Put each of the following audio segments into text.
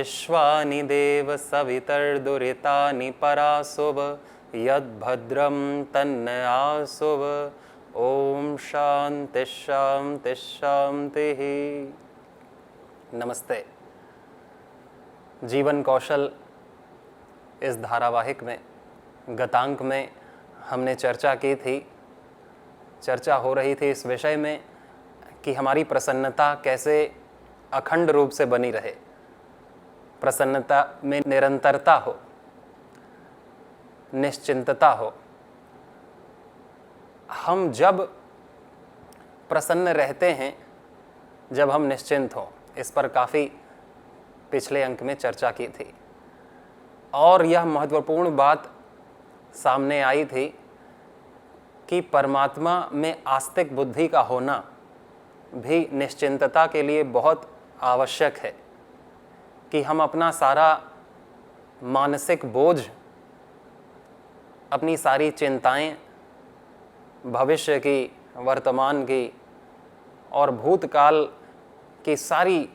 विश्वानि देव सवितर्दुरितानि परासुव यद्भद्रं तन्न आसुव। ओम शांति शांति शांति। नमस्ते। जीवन कौशल इस धारावाहिक में गतांक में हमने चर्चा की थी। चर्चा हो रही थी इस विषय में कि हमारी प्रसन्नता कैसे अखंड रूप से बनी रहे, प्रसन्नता में निरंतरता हो, निश्चिंतता हो। हम जब प्रसन्न रहते हैं, जब हम निश्चिंत हों, इस पर काफ़ी पिछले अंक में चर्चा की थी और यह महत्वपूर्ण बात सामने आई थी कि परमात्मा में आस्तिक बुद्धि का होना भी निश्चिंतता के लिए बहुत आवश्यक है कि हम अपना सारा मानसिक बोझ, अपनी सारी चिंताएं, भविष्य की, वर्तमान की और भूतकाल की सारी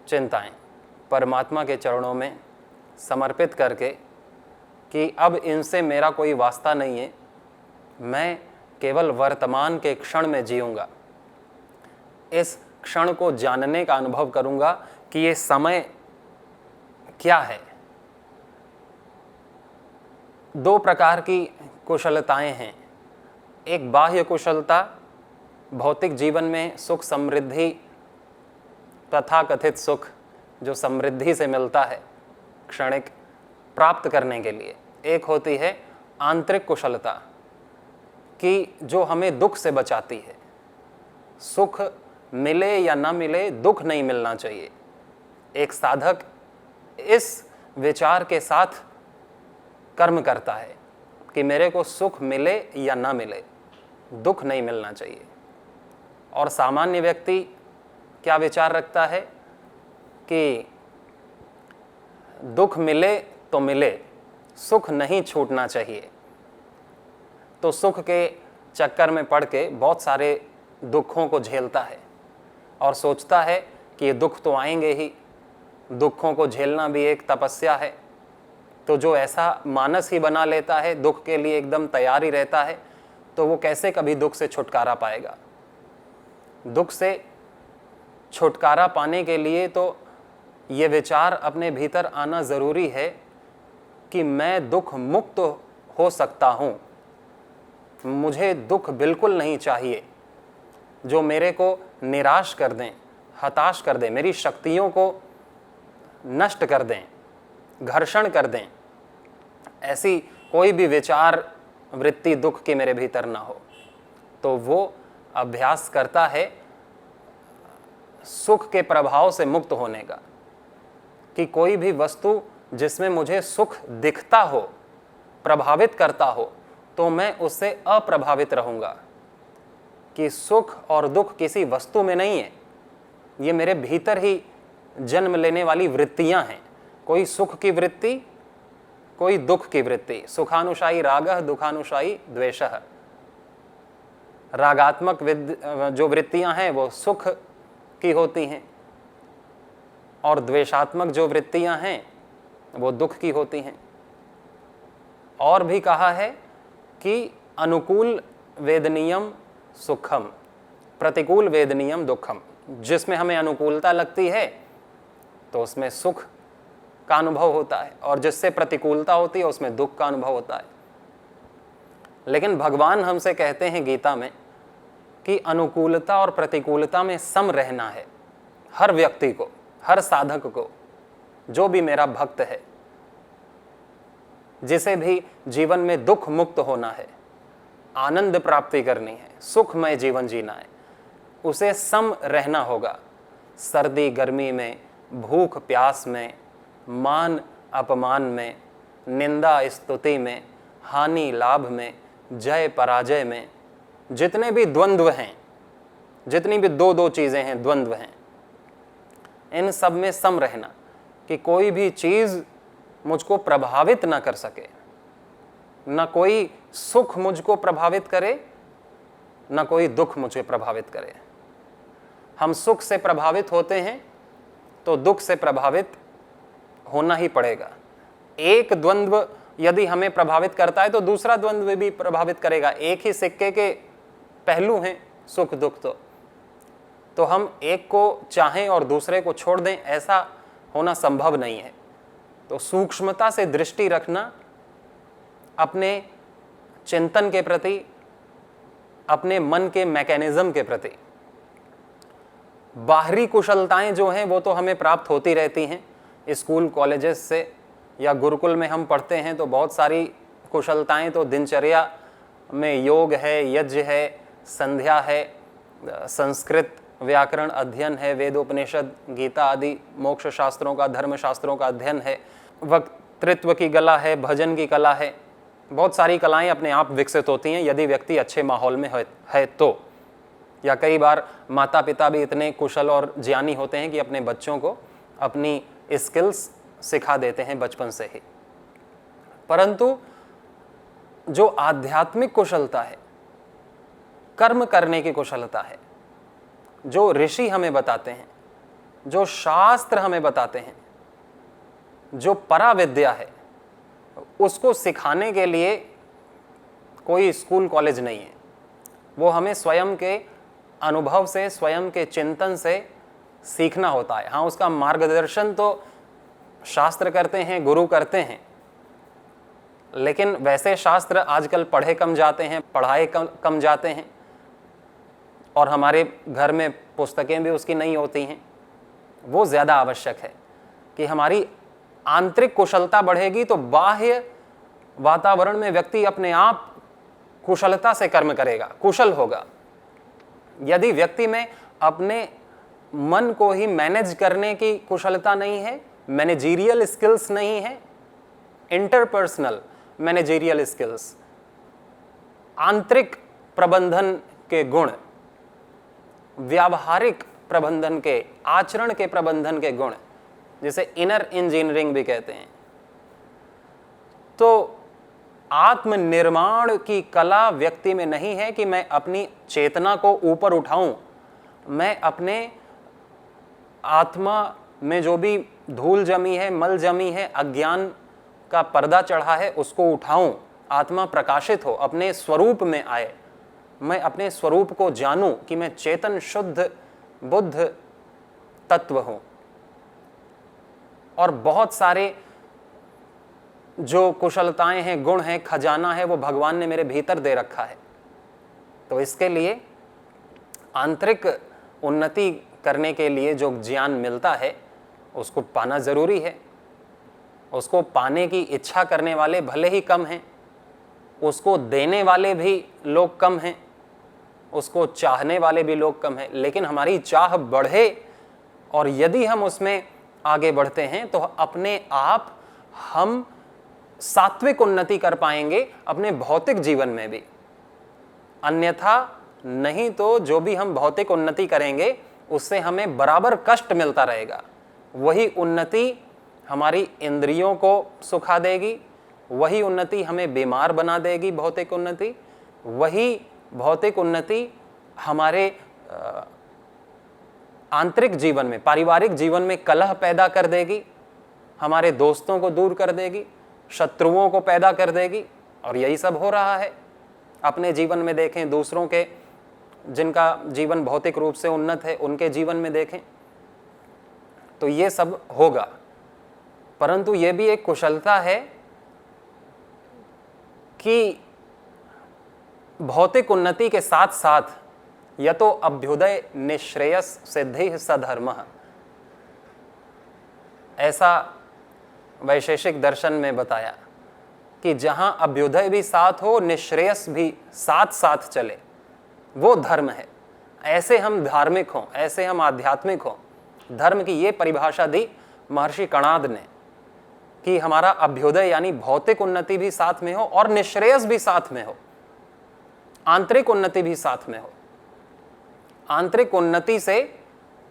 चिंताएं परमात्मा के चरणों में समर्पित करके कि अब इनसे मेरा कोई वास्ता नहीं है, मैं केवल वर्तमान के क्षण में जीऊंगा, इस क्षण को जानने का अनुभव करूंगा कि ये समय क्या है। दो प्रकार की कुशलताएं हैं। एक बाह्य कुशलता, भौतिक जीवन में सुख समृद्धि, तथाकथित सुख जो समृद्धि से मिलता है क्षणिक प्राप्त करने के लिए। एक होती है आंतरिक कुशलता कि जो हमें दुख से बचाती है। सुख मिले या ना मिले, दुख नहीं मिलना चाहिए। एक साधक इस विचार के साथ कर्म करता है कि मेरे को सुख मिले या ना मिले, दुख नहीं मिलना चाहिए। और सामान्य व्यक्ति क्या विचार रखता है कि दुख मिले तो मिले, सुख नहीं छूटना चाहिए। तो सुख के चक्कर में पड़ के बहुत सारे दुखों को झेलता है और सोचता है कि ये दुख तो आएंगे ही, दुखों को झेलना भी एक तपस्या है। तो जो ऐसा मानस ही बना लेता है, दुख के लिए एकदम तैयार ही रहता है, तो वो कैसे कभी दुख से छुटकारा पाएगा। दुख से छुटकारा पाने के लिए तो ये विचार अपने भीतर आना ज़रूरी है कि मैं दुख मुक्त हो सकता हूँ, मुझे दुख बिल्कुल नहीं चाहिए जो मेरे को निराश कर दें, हताश कर दें, मेरी शक्तियों को नष्ट कर दें, घर्षण कर दें। ऐसी कोई भी विचार वृत्ति दुख की मेरे भीतर ना हो। तो वो अभ्यास करता है सुख के प्रभाव से मुक्त होने का, कि कोई भी वस्तु जिसमें मुझे सुख दिखता हो, प्रभावित करता हो, तो मैं उससे अप्रभावित रहूंगा। कि सुख और दुख किसी वस्तु में नहीं है, ये मेरे भीतर ही जन्म लेने वाली वृत्तियां हैं। कोई सुख की वृत्ति, कोई दुख की वृत्ति। सुखानुशायी रागः, दुखानुशायी द्वेषः। रागात्मक जो वृत्तियां हैं वो सुख की होती हैं और द्वेषात्मक जो वृत्तियां हैं वो दुख की होती हैं। और भी कहा है कि अनुकूल वेदनीयम सुखम, प्रतिकूल वेदनीयम दुखम। जिसमें हमें अनुकूलता लगती है तो उसमें सुख का अनुभव होता है और जिससे प्रतिकूलता होती है उसमें दुख का अनुभव होता है। लेकिन भगवान हमसे कहते हैं गीता में कि अनुकूलता और प्रतिकूलता में सम रहना है। हर व्यक्ति को, हर साधक को, जो भी मेरा भक्त है, जिसे भी जीवन में दुख मुक्त होना है, आनंद प्राप्ति करनी है, सुखमय जीवन जीना है, उसे सम रहना होगा। सर्दी गर्मी में, भूख प्यास में, मान अपमान में, निंदा स्तुति में, हानि लाभ में, जय पराजय में, जितने भी द्वंद्व हैं, जितनी भी दो दो चीजें हैं, द्वंद्व हैं, इन सब में सम रहना कि कोई भी चीज मुझको प्रभावित ना कर सके। ना कोई सुख मुझको प्रभावित करे, ना कोई दुख मुझे प्रभावित करे। हम सुख से प्रभावित होते हैं तो दुख से प्रभावित होना ही पड़ेगा। एक द्वंद्व यदि हमें प्रभावित करता है तो दूसरा द्वंद्व भी प्रभावित करेगा। एक ही सिक्के के पहलू हैं सुख दुख। तो हम एक को चाहें और दूसरे को छोड़ दें, ऐसा होना संभव नहीं है। तो सूक्ष्मता से दृष्टि रखना, अपने चिंतन के प्रति, अपने मन के मैकेनिज्म के प्रति। बाहरी कुशलताएं जो हैं वो तो हमें प्राप्त होती रहती हैं स्कूल कॉलेजेस से, या गुरुकुल में हम पढ़ते हैं तो बहुत सारी कुशलताएं तो दिनचर्या में योग है, यज्ञ है, संध्या है, संस्कृत व्याकरण अध्ययन है, वेदोपनिषद गीता आदि मोक्ष शास्त्रों का, धर्म शास्त्रों का अध्ययन है, वक्तृत्व की कला है, भजन की कला है। बहुत सारी कलाएं अपने आप विकसित होती हैं यदि व्यक्ति अच्छे माहौल में है तो। या कई बार माता पिता भी इतने कुशल और ज्ञानी होते हैं कि अपने बच्चों को अपनी स्किल्स सिखा देते हैं बचपन से ही। परंतु जो आध्यात्मिक कुशलता है, कर्म करने की कुशलता है, जो ऋषि हमें बताते हैं, जो शास्त्र हमें बताते हैं, जो पराविद्या है, उसको सिखाने के लिए कोई स्कूल कॉलेज नहीं है। वो हमें स्वयं के अनुभव से, स्वयं के चिंतन से सीखना होता है। हाँ, उसका मार्गदर्शन तो शास्त्र करते हैं, गुरु करते हैं, लेकिन वैसे शास्त्र आजकल पढ़े कम जाते हैं, पढ़ाए कम जाते हैं, और हमारे घर में पुस्तकें भी उसकी नहीं होती हैं। वो ज़्यादा आवश्यक है कि हमारी आंतरिक कुशलता बढ़ेगी तो बाह्य वातावरण में व्यक्ति अपने आप कुशलता से कर्म करेगा, कुशल होगा। यदि व्यक्ति में अपने मन को ही मैनेज करने की कुशलता नहीं है, मैनेजरियल स्किल्स नहीं है, इंटरपर्सनल मैनेजरियल स्किल्स, आंतरिक प्रबंधन के गुण, व्यावहारिक प्रबंधन के, आचरण के प्रबंधन के गुण, जिसे इनर इंजीनियरिंग भी कहते हैं, तो आत्मनिर्माण की कला व्यक्ति में नहीं है कि मैं अपनी चेतना को ऊपर उठाऊं, मैं अपने आत्मा में जो भी धूल जमी है, मल जमी है, अज्ञान का पर्दा चढ़ा है, उसको उठाऊं, आत्मा प्रकाशित हो, अपने स्वरूप में आए, मैं अपने स्वरूप को जानूं कि मैं चेतन शुद्ध बुद्ध तत्व हूं। और बहुत सारे जो कुशलताएं हैं, गुण हैं, खजाना है, वो भगवान ने मेरे भीतर दे रखा है। तो इसके लिए आंतरिक उन्नति करने के लिए जो ज्ञान मिलता है उसको पाना जरूरी है। उसको पाने की इच्छा करने वाले भले ही कम हैं, उसको देने वाले भी लोग कम हैं, उसको चाहने वाले भी लोग कम हैं, लेकिन हमारी चाह बढ़े और यदि हम उसमें आगे बढ़ते हैं तो अपने आप हम सात्विक उन्नति कर पाएंगे अपने भौतिक जीवन में भी। अन्यथा नहीं तो जो भी हम भौतिक उन्नति करेंगे उससे हमें बराबर कष्ट मिलता रहेगा। वही उन्नति हमारी इंद्रियों को सुखा देगी, वही उन्नति हमें बीमार बना देगी, भौतिक उन्नति। वही भौतिक उन्नति हमारे आंतरिक जीवन में, पारिवारिक जीवन में कलह पैदा कर देगी, हमारे दोस्तों को दूर कर देगी, शत्रुओं को पैदा कर देगी। और यही सब हो रहा है। अपने जीवन में देखें, दूसरों के जिनका जीवन भौतिक रूप से उन्नत है उनके जीवन में देखें तो ये सब होगा। परंतु ये भी एक कुशलता है कि भौतिक उन्नति के साथ साथ यतो अभ्युदय निश्रेयस सिद्धि सधर्म, ऐसा वैशेषिक दर्शन में बताया कि जहां अभ्युदय भी साथ हो, निश्रेयस भी साथ साथ चले, वो धर्म है। ऐसे हम धार्मिक हों, ऐसे हम आध्यात्मिक हों। धर्म की ये परिभाषा दी महर्षि कणाद ने कि हमारा अभ्युदय यानी भौतिक उन्नति भी साथ में हो और निश्रेयस भी साथ में हो, आंतरिक उन्नति भी साथ में हो। आंतरिक उन्नति से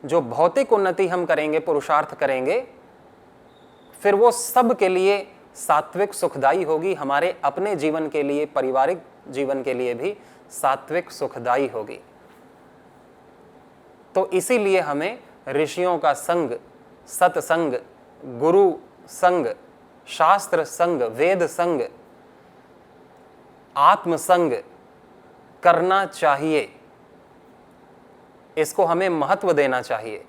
जो भौतिक उन्नति हम करेंगे, पुरुषार्थ करेंगे, फिर वो सब के लिए सात्विक सुखदायी होगी। हमारे अपने जीवन के लिए, पारिवारिक जीवन के लिए भी सात्विक सुखदायी होगी। तो इसीलिए हमें ऋषियों का संग, सत्संग, गुरु संग, शास्त्र संग, वेद संग, आत्मसंग करना चाहिए। इसको हमें महत्व देना चाहिए।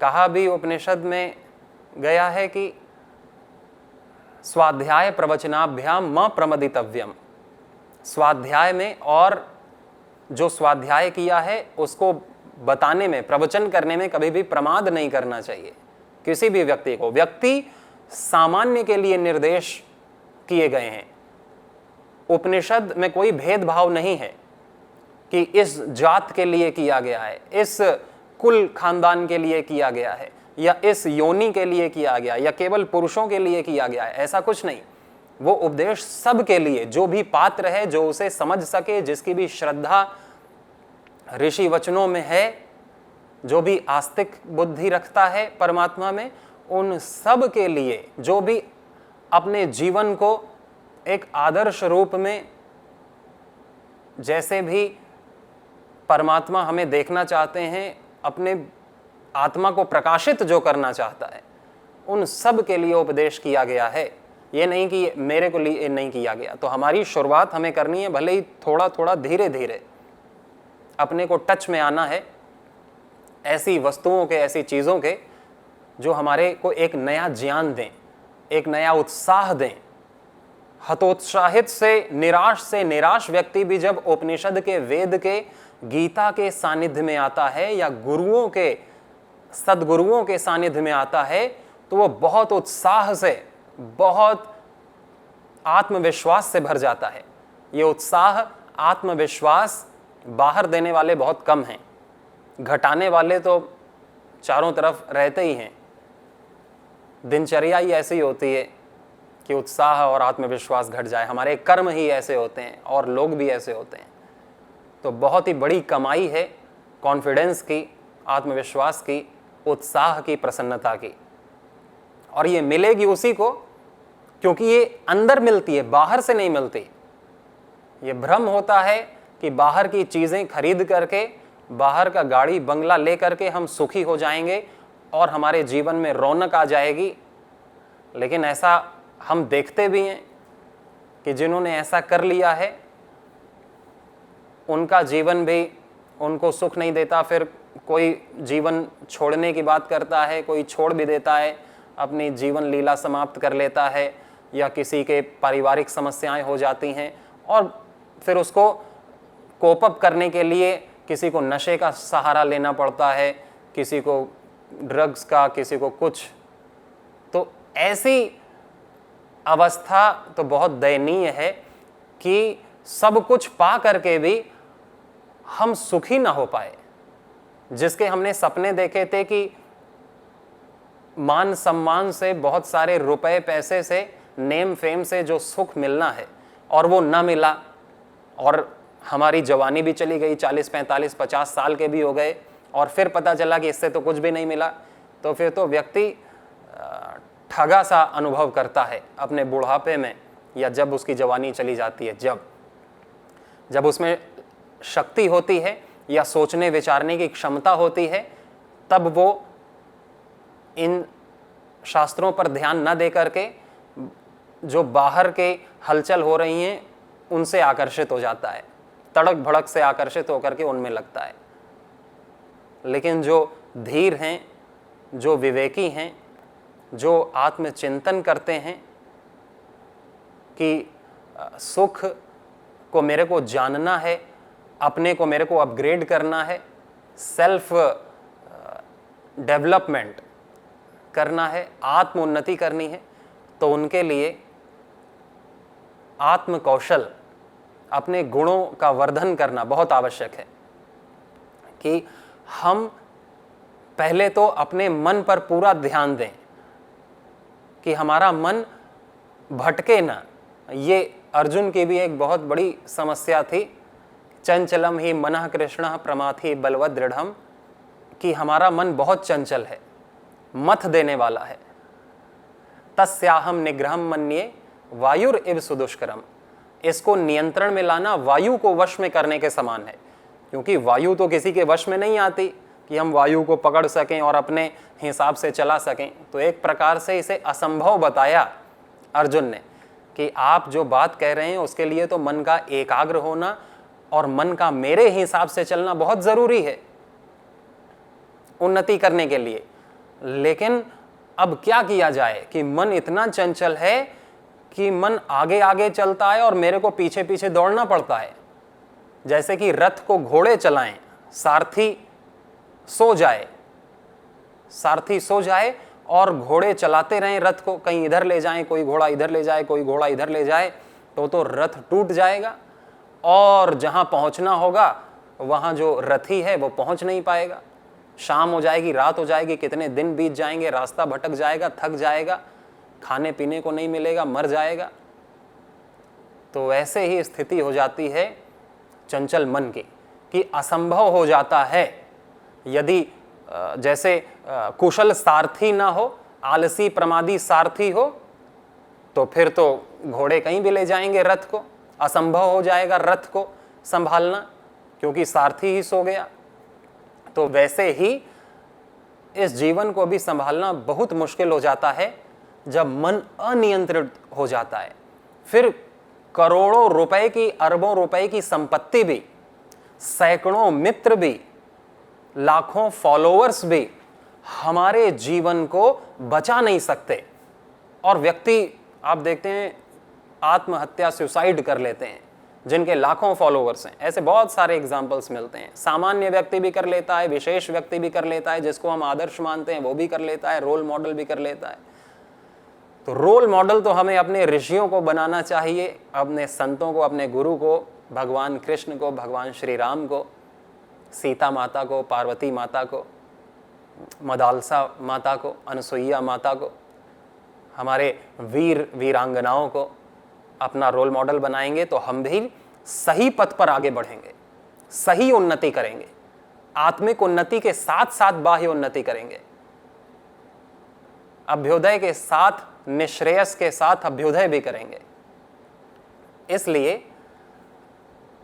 कहा भी उपनिषद में गया है कि स्वाध्याय प्रवचनाभ्याम म प्रमदितव्यम। स्वाध्याय में और जो स्वाध्याय किया है उसको बताने में, प्रवचन करने में कभी भी प्रमाद नहीं करना चाहिए किसी भी व्यक्ति को। व्यक्ति सामान्य के लिए निर्देश किए गए हैं। उपनिषद में कोई भेदभाव नहीं है कि इस जात के लिए किया गया है, इस कुल खानदान के लिए किया गया है, या इस योनि के लिए किया गया, या केवल पुरुषों के लिए किया गया है। ऐसा कुछ नहीं। वो उपदेश सब के लिए, जो भी पात्र है, जो उसे समझ सके, जिसकी भी श्रद्धा ऋषि वचनों में है, जो भी आस्तिक बुद्धि रखता है परमात्मा में, उन सब के लिए, जो भी अपने जीवन को एक आदर्श रूप में, जैसे भी परमात्मा हमें देखना चाहते हैं, अपने आत्मा को प्रकाशित जो करना चाहता है, उन सब के लिए उपदेश किया गया है। ये नहीं कि मेरे को लिए नहीं किया गया। तो हमारी शुरुआत हमें करनी है, भले ही थोड़ा थोड़ा धीरे धीरे अपने को टच में आना है ऐसी वस्तुओं के, ऐसी चीज़ों के जो हमारे को एक नया ज्ञान दें, एक नया उत्साह दें। हतोत्साहित से निराश व्यक्ति भी जब उपनिषद के, वेद के, गीता के सानिध्य में आता है या गुरुओं के, सद्गुरुओं के सानिध्य में आता है, तो वो बहुत उत्साह से, बहुत आत्मविश्वास से भर जाता है। ये उत्साह, आत्मविश्वास बाहर देने वाले बहुत कम हैं, घटाने वाले तो चारों तरफ रहते ही हैं। दिनचर्या ही ऐसी होती है कि उत्साह और आत्मविश्वास घट जाए। हमारे कर्म ही ऐसे होते हैं और लोग भी ऐसे होते हैं। तो बहुत ही बड़ी कमाई है कॉन्फिडेंस की, आत्मविश्वास की, उत्साह की, प्रसन्नता की। और ये मिलेगी उसी को क्योंकि ये अंदर मिलती है, बाहर से नहीं मिलती। ये भ्रम होता है कि बाहर की चीज़ें खरीद करके, बाहर का गाड़ी बंगला ले करके हम सुखी हो जाएंगे और हमारे जीवन में रौनक आ जाएगी। लेकिन ऐसा हम देखते भी हैं कि जिन्होंने ऐसा कर लिया है उनका जीवन भी उनको सुख नहीं देता। फिर कोई जीवन छोड़ने की बात करता है, कोई छोड़ भी देता है, अपनी जीवन लीला समाप्त कर लेता है, या किसी के पारिवारिक समस्याएं हो जाती हैं और फिर उसको कोप अप करने के लिए किसी को नशे का सहारा लेना पड़ता है, किसी को ड्रग्स का, किसी को कुछ। तो ऐसी अवस्था तो बहुत दयनीय है कि सब कुछ पा करके भी हम सुखी ना हो पाए। जिसके हमने सपने देखे थे कि मान सम्मान से, बहुत सारे रुपए पैसे से, नेम फेम से जो सुख मिलना है, और वो ना मिला, और हमारी जवानी भी चली गई, 40, 45, 50 साल के भी हो गए, और फिर पता चला कि इससे तो कुछ भी नहीं मिला। तो फिर तो व्यक्ति ठगा सा अनुभव करता है अपने बुढ़ापे में, या जब उसकी जवानी चली जाती है, जब उसमें शक्ति होती है या सोचने विचारने की क्षमता होती है, तब वो इन शास्त्रों पर ध्यान न दे करके जो बाहर के हलचल हो रही हैं उनसे आकर्षित हो जाता है, तड़क भड़क से आकर्षित होकर के उनमें लगता है। लेकिन जो धीर हैं, जो विवेकी हैं, जो आत्मचिंतन करते हैं कि सुख को मेरे को जानना है, अपने को मेरे को अपग्रेड करना है, सेल्फ डेवलपमेंट करना है, आत्म उन्नति करनी है, तो उनके लिए आत्म कौशल, अपने गुणों का वर्धन करना बहुत आवश्यक है। कि हम पहले तो अपने मन पर पूरा ध्यान दें कि हमारा मन भटके ना। ये अर्जुन की भी एक बहुत बड़ी समस्या थी। चंचलम ही मनः कृष्णः प्रमाथि बलवद दृढ़म, कि हमारा मन बहुत चंचल है, मथ देने वाला है। तस्याहम निग्रहम मन्ये वायुर इव सुदुष्करम, इसको नियंत्रण में लाना वायु को वश में करने के समान है। क्योंकि वायु तो किसी के वश में नहीं आती, कि हम वायु को पकड़ सकें और अपने हिसाब से चला सकें। तो एक प्रकार से इसे असंभव बताया अर्जुन ने कि आप जो बात कह रहे हैं उसके लिए तो मन का एकाग्र होना और मन का मेरे हिसाब से चलना बहुत जरूरी है उन्नति करने के लिए। लेकिन अब क्या किया जाए कि मन इतना चंचल है कि मन आगे आगे चलता है और मेरे को पीछे पीछे दौड़ना पड़ता है। जैसे कि रथ को घोड़े चलाएं, सारथी सो जाए और घोड़े चलाते रहें रथ को, कहीं इधर ले जाएं, कोई घोड़ा इधर ले जाए, कोई घोड़ा इधर ले जाए, तो रथ टूट जाएगा और जहां पहुंचना होगा वहां जो रथी है वो पहुंच नहीं पाएगा। शाम हो जाएगी, रात हो जाएगी, कितने दिन बीत जाएंगे, रास्ता भटक जाएगा, थक जाएगा, खाने पीने को नहीं मिलेगा, मर जाएगा। तो ऐसे ही स्थिति हो जाती है चंचल मन की कि असंभव हो जाता है। यदि जैसे कुशल सारथी ना हो, आलसी प्रमादी सारथी हो, तो फिर तो घोड़े कहीं भी ले जाएंगे रथ को, असंभव हो जाएगा रथ को संभालना क्योंकि सारथी ही सो गया। तो वैसे ही इस जीवन को भी संभालना बहुत मुश्किल हो जाता है जब मन अनियंत्रित हो जाता है। फिर करोड़ों रुपए की, अरबों रुपए की संपत्ति भी, सैकड़ों मित्र भी, लाखों फॉलोअर्स भी हमारे जीवन को बचा नहीं सकते। और व्यक्ति आप देखते हैं आत्महत्या, सुसाइड कर लेते हैं जिनके लाखों फॉलोअर्स हैं। ऐसे बहुत सारे एग्जाम्पल्स मिलते हैं। सामान्य व्यक्ति भी कर लेता है, विशेष व्यक्ति भी कर लेता है, जिसको हम आदर्श मानते हैं वो भी कर लेता है, रोल मॉडल भी कर लेता है। तो रोल मॉडल तो हमें अपने ऋषियों को बनाना चाहिए, अपने संतों को, अपने गुरु को, भगवान कृष्ण को, भगवान श्री राम को, सीता माता को, पार्वती माता को, मदालसा माता को, अनसुईया माता को, हमारे वीर वीरांगनाओं को अपना रोल मॉडल बनाएंगे तो हम भी सही पथ पर आगे बढ़ेंगे, सही उन्नति करेंगे, आत्मिक उन्नति के साथ साथ बाह्य उन्नति करेंगे, अभ्युदय के साथ, निश्रेयस के साथ अभ्युदय भी करेंगे। इसलिए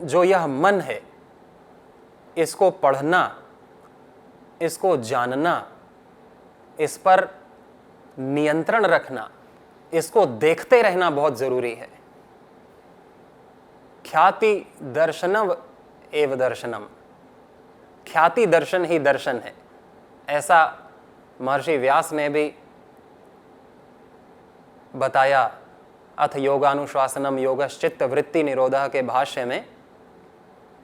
जो यह मन है, इसको पढ़ना, इसको जानना, इस पर नियंत्रण रखना, इसको देखते रहना बहुत जरूरी है। ख्याति दर्शनम एव दर्शनम, ख्याति दर्शन ही दर्शन है, ऐसा महर्षि व्यास ने भी बताया अथ योगानुशासनम योगश्चित्त वृत्ति निरोधः के भाष्य में,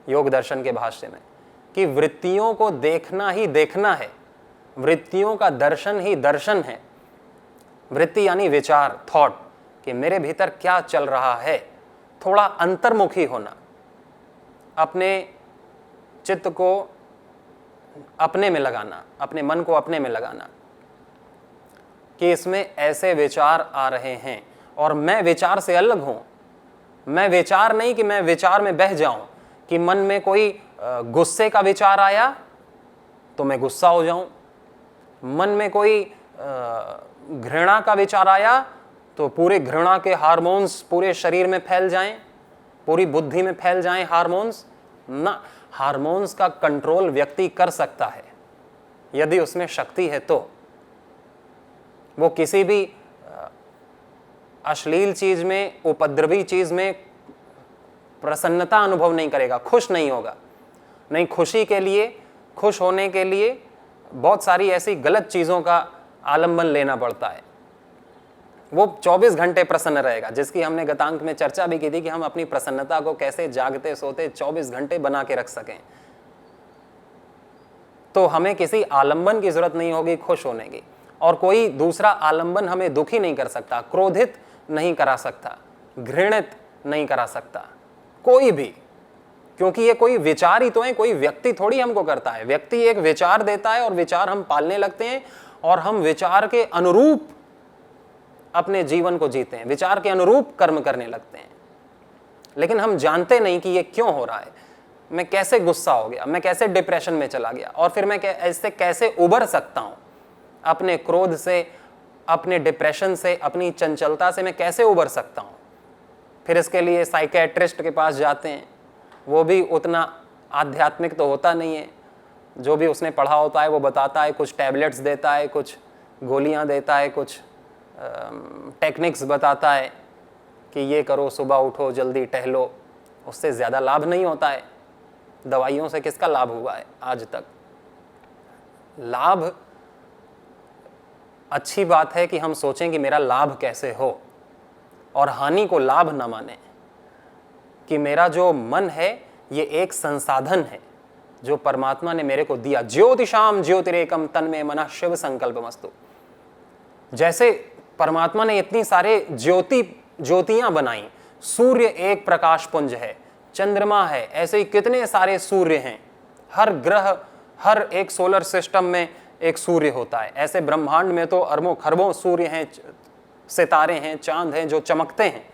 योग दर्शन के भाष्य में, कि वृत्तियों को देखना ही देखना है, वृत्तियों का दर्शन ही दर्शन है। वृत्ति यानी विचार, थॉट, कि मेरे भीतर क्या चल रहा है, थोड़ा अंतर्मुखी होना, अपने चित्त को अपने में लगाना, अपने मन को अपने में लगाना कि इसमें ऐसे विचार आ रहे हैं और मैं विचार से अलग हूं। मैं विचार नहीं कि मैं विचार में बह जाऊं, कि मन में कोई गुस्से का विचार आया तो मैं गुस्सा हो जाऊं, मन में कोई घृणा का विचार आया तो पूरे घृणा के हार्मोन्स पूरे शरीर में फैल जाएं, पूरी बुद्धि में फैल जाएं हार्मोन्स ना। हार्मोन्स का कंट्रोल व्यक्ति कर सकता है यदि उसमें शक्ति है तो। वो किसी भी अश्लील चीज में, उपद्रवी चीज में प्रसन्नता अनुभव नहीं करेगा, खुश नहीं होगा। नहीं, खुशी के लिए, खुश होने के लिए बहुत सारी ऐसी गलत चीजों का आलंबन लेना पड़ता है। वो 24 घंटे प्रसन्न रहेगा, जिसकी हमने गतांक में चर्चा भी की थी कि हम अपनी प्रसन्नता को कैसे जागते सोते 24 घंटे बना के रख सकें। तो हमें किसी आलंबन की जरूरत नहीं होगी खुश होने की, और कोई दूसरा आलंबन हमें दुखी नहीं कर सकता, क्रोधित नहीं करा सकता, घृणित नहीं करा सकता, कोई भी। क्योंकि ये कोई विचार ही तो है, कोई व्यक्ति थोड़ी हमको करता है। व्यक्ति एक विचार देता है और विचार हम पालने लगते हैं और हम विचार के अनुरूप अपने जीवन को जीते हैं, विचार के अनुरूप कर्म करने लगते हैं। लेकिन हम जानते नहीं कि ये क्यों हो रहा है, मैं कैसे गुस्सा हो गया, मैं कैसे डिप्रेशन में चला गया, और फिर मैं ऐसे कैसे उबर सकता हूं अपने क्रोध से, अपने डिप्रेशन से, अपनी चंचलता से मैं कैसे उबर सकता हूं। फिर इसके लिए साइकियाट्रिस्ट के पास जाते हैं, वो भी उतना आध्यात्मिक तो होता नहीं है, जो भी उसने पढ़ा होता है वो बताता है, कुछ टैबलेट्स देता है, कुछ गोलियां देता है, कुछ टेक्निक्स बताता है कि ये करो, सुबह उठो, जल्दी टहलो। उससे ज़्यादा लाभ नहीं होता है। दवाइयों से किसका लाभ हुआ है आज तक? लाभ, अच्छी बात है कि हम सोचें कि मेरा लाभ कैसे हो, और हानि को लाभ न माने, कि मेरा जो मन है ये एक संसाधन है जो परमात्मा ने मेरे को दिया। ज्योतिषाम ज्योतिरेकम तन्मे मनः शिव संकल्पमस्तु। जैसे परमात्मा ने इतनी सारे ज्योतियां बनाई, सूर्य एक प्रकाश पुंज है, चंद्रमा है, ऐसे ही कितने सारे सूर्य हैं। हर ग्रह, हर एक सोलर सिस्टम में एक सूर्य होता है। ऐसे ब्रह्मांड में तो अरबों खरबों सूर्य हैं, सितारे हैं, चांद हैं जो चमकते हैं।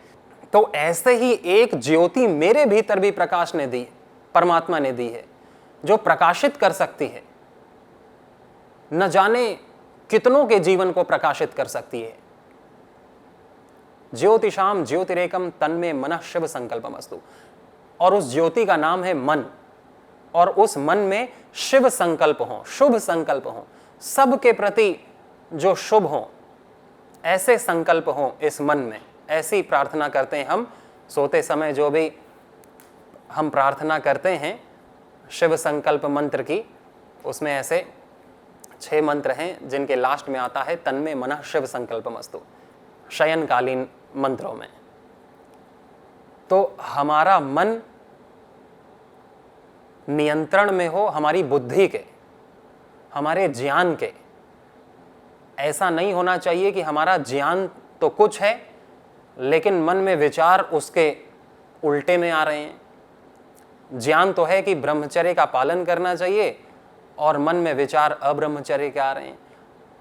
तो ऐसे ही एक ज्योति मेरे भीतर भी प्रकाश ने दी, परमात्मा ने दी है, जो प्रकाशित कर सकती है, न जाने कितनों के जीवन को प्रकाशित कर सकती है। ज्योतिषाम ज्योतिरेकम तन्मे मनः शिव संकल्पमस्तु। और उस ज्योति का नाम है मन, और उस मन में शिव संकल्प हो, शुभ संकल्प हो, सबके प्रति जो शुभ हो, ऐसे संकल्प हो इस मन में। ऐसी प्रार्थना करते हैं हम सोते समय। जो भी हम प्रार्थना करते हैं शिव संकल्प मंत्र की, उसमें ऐसे 6 मंत्र हैं जिनके लास्ट में आता है तन्मे मनः शिव संकल्पमस्तु, शयनकालीन मंत्रों में। तो हमारा मन नियंत्रण में हो, हमारी बुद्धि के, हमारे ज्ञान के। ऐसा नहीं होना चाहिए कि हमारा ज्ञान तो कुछ है लेकिन मन में विचार उसके उल्टे में आ रहे हैं। ज्ञान तो है कि ब्रह्मचर्य का पालन करना चाहिए और मन में विचार अब्रह्मचर्य के आ रहे हैं।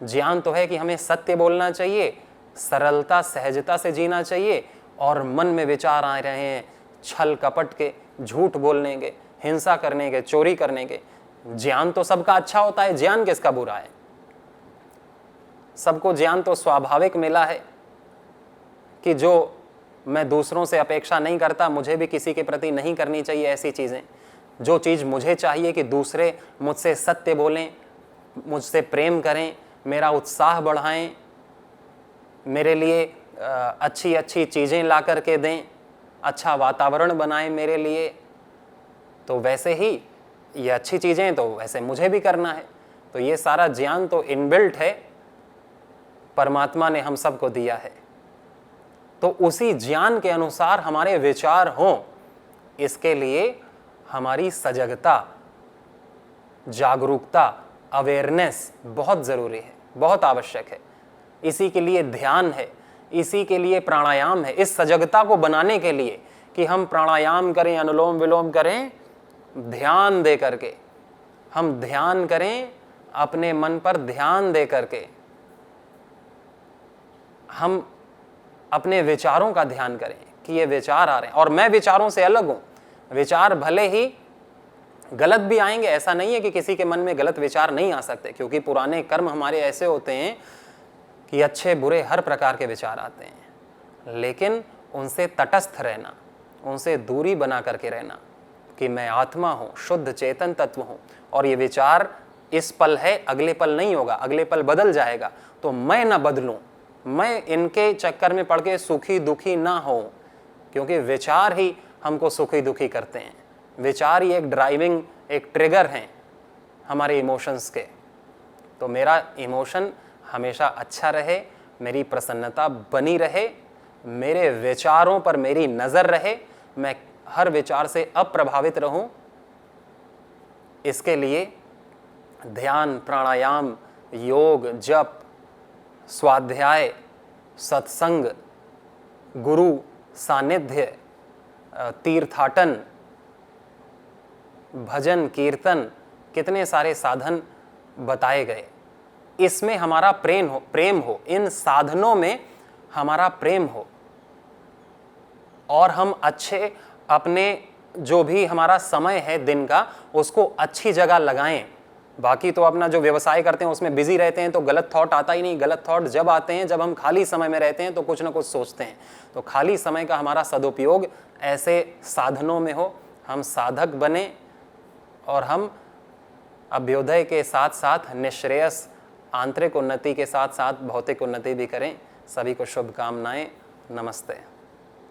ज्ञान तो है कि हमें सत्य बोलना चाहिए, सरलता सहजता से जीना चाहिए, और मन में विचार आ रहे हैं छल कपट के, झूठ बोलने के, हिंसा करने के, चोरी करने के। ज्ञान तो सबका अच्छा होता है, ज्ञान किसका बुरा है? सबको ज्ञान तो स्वाभाविक मिला है कि जो मैं दूसरों से अपेक्षा नहीं करता, मुझे भी किसी के प्रति नहीं करनी चाहिए ऐसी चीज़ें। जो चीज़ मुझे चाहिए कि दूसरे मुझसे सत्य बोलें, मुझसे प्रेम करें, मेरा उत्साह बढ़ाएं, मेरे लिए अच्छी अच्छी चीज़ें ला करके दें, अच्छा वातावरण बनाएं मेरे लिए, तो वैसे ही ये अच्छी चीज़ें तो वैसे मुझे भी करना है। तो ये सारा ज्ञान तो इनबिल्ट है, परमात्मा ने हम सबको दिया है। तो उसी ज्ञान के अनुसार हमारे विचार हों, इसके लिए हमारी सजगता, जागरूकता, अवेयरनेस बहुत ज़रूरी है, बहुत आवश्यक है। इसी के लिए ध्यान है, इसी के लिए प्राणायाम है। इस सजगता को बनाने के लिए कि हम प्राणायाम करें, अनुलोम विलोम करें, ध्यान दे करके हम ध्यान करें, अपने मन पर ध्यान दे करके हम अपने विचारों का ध्यान करें कि ये विचार आ रहे हैं और मैं विचारों से अलग हूं। विचार भले ही गलत भी आएंगे, ऐसा नहीं है कि किसी के मन में गलत विचार नहीं आ सकते, क्योंकि पुराने कर्म हमारे ऐसे होते हैं कि अच्छे बुरे हर प्रकार के विचार आते हैं, लेकिन उनसे तटस्थ रहना, उनसे दूरी बना करके रहना कि मैं आत्मा हूँ, शुद्ध चेतन तत्व हूँ, और ये विचार इस पल है, अगले पल नहीं होगा, अगले पल बदल जाएगा। तो मैं ना बदलूं, मैं इनके चक्कर में पड़ के सुखी दुखी ना हो, क्योंकि विचार ही हमको सुखी दुखी करते हैं। विचार ही एक ड्राइविंग, एक ट्रिगर हैं हमारे इमोशंस के। तो मेरा इमोशन हमेशा अच्छा रहे, मेरी प्रसन्नता बनी रहे, मेरे विचारों पर मेरी नज़र रहे, मैं हर विचार से अप्रभावित रहूं। इसके लिए ध्यान, प्राणायाम, योग, जप, स्वाध्याय, सत्संग, गुरु सानिध्य, तीर्थाटन, भजन, कीर्तन, कितने सारे साधन बताए गए। इसमें हमारा प्रेम हो, इन साधनों में हमारा प्रेम हो, और हम अच्छे अपने जो भी हमारा समय है दिन का, उसको अच्छी जगह लगाएं। बाकी तो अपना जो व्यवसाय करते हैं उसमें बिजी रहते हैं तो गलत थॉट आता ही नहीं। गलत थॉट जब आते हैं जब हम खाली समय में रहते हैं तो कुछ ना कुछ सोचते हैं। तो खाली समय का हमारा सदुपयोग ऐसे साधनों में हो, हम साधक बने और हम अभ्युदय के साथ साथ निश्रेयस आंतरिक उन्नति के साथ साथ भौतिक उन्नति भी करें। सभी को शुभकामनाएं। नमस्ते।